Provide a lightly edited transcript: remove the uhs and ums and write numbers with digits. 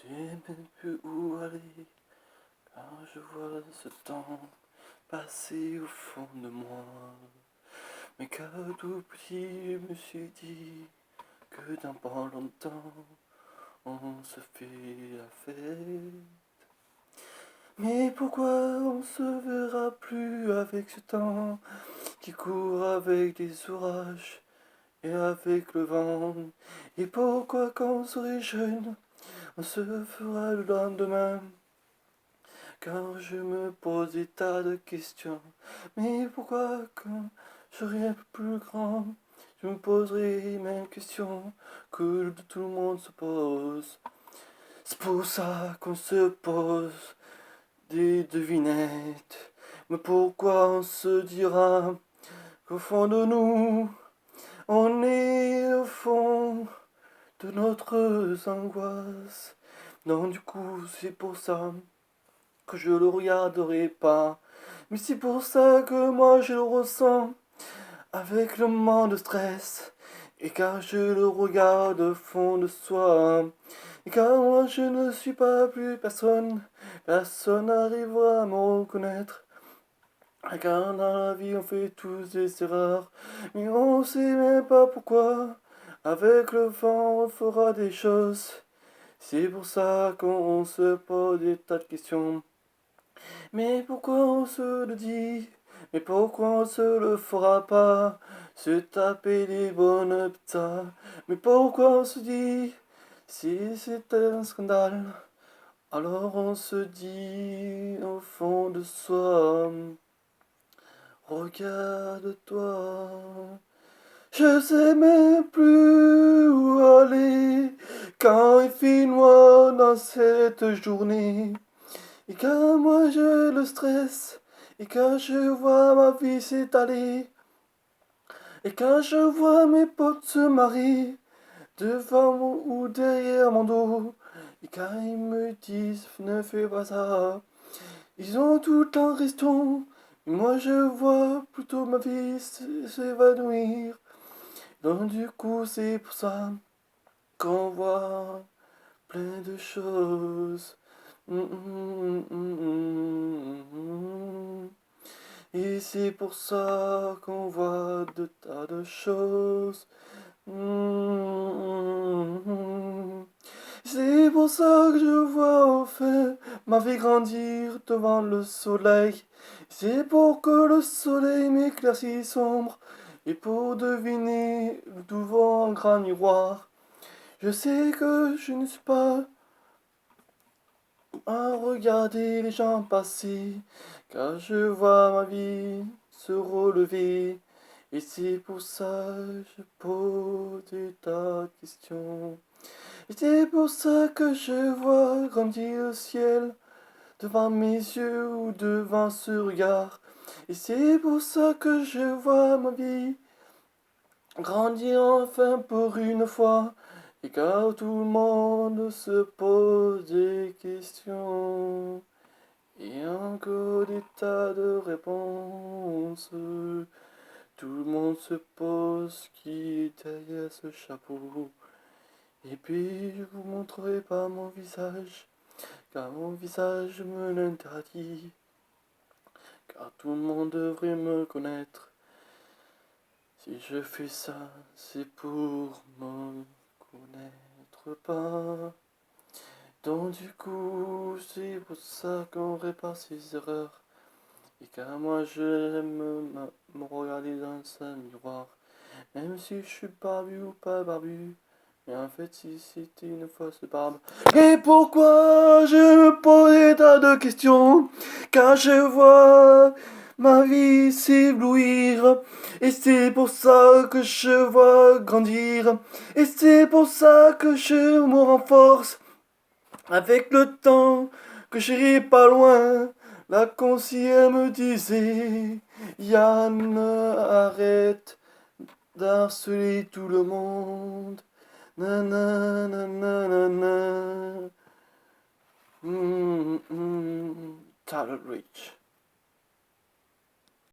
sais même plus où aller, car je vois ce temps passer au fond de moi. Mais car tout petit, je me suis dit que dans pas longtemps, on se fait la fête. Mais pourquoi on se verra plus avec ce temps qui court avec des orages et avec le vent? Et pourquoi quand on serait jeune, on se fera le lendemain? Car je me pose des tas de questions. Mais pourquoi quand je serai un peu plus grand, je me poserai les mêmes questions que tout le monde se pose? C'est pour ça qu'on se pose des devinettes. Mais pourquoi on se dira qu'au fond de nous, on est au fond de notre angoisse? Non, du coup, c'est pour ça que je le regarderai pas. Mais c'est pour ça que moi je le ressens avec le manque de stress. Et car je le regarde au fond de soi. Et car moi je ne suis pas plus personne. Personne n'arrivera à me reconnaître. Et car dans la vie on fait tous des erreurs. Mais on sait même pas pourquoi. Avec le vent on fera des choses. C'est pour ça qu'on se pose des tas de questions. Mais pourquoi on se le dit? Mais pourquoi on se le fera pas? Se taper des bonnes pizzas. Mais pourquoi on se dit? Si c'est un scandale, alors on se dit au fond de soi. Regarde-toi. Je sais même plus où aller quand il fait noir dans cette journée. Et quand moi je le stresse, et quand je vois ma vie s'étaler, et quand je vois mes potes se marier, devant ou derrière mon dos, et quand ils me disent ne fais pas ça, ils ont tout le temps raison, et moi je vois plutôt ma vie s'évanouir. Donc du coup c'est pour ça qu'on voit plein de choses. Et c'est pour ça qu'on voit de tas de choses. C'est pour ça que je vois enfin ma vie grandir devant le soleil. C'est pour que le soleil m'éclaircisse sombre et pour deviner devant un grand miroir. Je sais que je ne suis pas à regarder les gens passer, car je vois ma vie se relever. Et c'est pour ça que je pose des tas de questions. Et c'est pour ça que je vois grandir le ciel devant mes yeux ou devant ce regard. Et c'est pour ça que je vois ma vie grandir enfin pour une fois. Et car tout le monde se pose des questions. Et encore des tas de réponses. Tout le monde se pose qui est derrière ce chapeau. Et puis je vous montrerai pas mon visage, car mon visage me l'interdit. Car tout le monde devrait me connaître. Si je fais ça, c'est pour me connaître pas. Donc du coup, c'est pour ça qu'on répare ses erreurs. Et car moi j'aime me regarder dans un miroir. Même si je suis barbu ou pas barbu. Mais en fait si c'était une fausse barbe. Et pourquoi je me pose des tas de questions? Car je vois ma vie s'éblouir. Et c'est pour ça que je vois grandir. Et c'est pour ça que je me renforce. Avec le temps que j'irai pas loin, la conseillère me disait, Yann, arrête d'harceler tout le monde. Nanana. Talent Rich.